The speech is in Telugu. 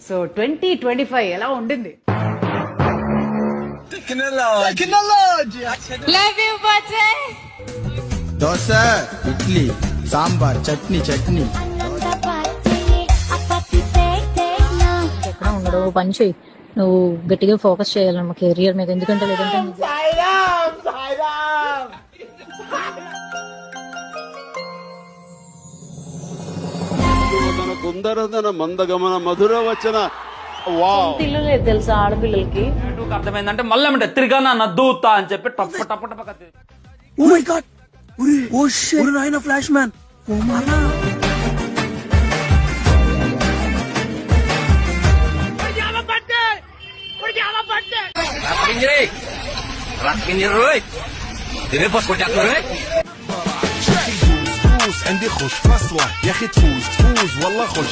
సో 2025 ఎలా ఉండింది? దోశ, ఇడ్లీ, సాంబార్, చట్నీ. ఎక్కడ ఉండడు పని చేయి. నువ్వు గట్టిగా ఫోకస్ చేయాలన్నమా కెరియర్ మీద, ఎందుకంటే లేదంటే కుందరదన మందగమన మధుర వచన ఇల్లు లేదు తెలుసా ఆడపిల్లలకి. అర్థమైందంటే మళ్ళీ తిరిగానా నద్దూతా అని చెప్పి టప్ప టప్ప టప్ప oh my God, oh shit, నాయన ఫ్లాష్ మ్యాన్, ఓ మానా عندي خوش فصلة يا اخي تفوز والله خوش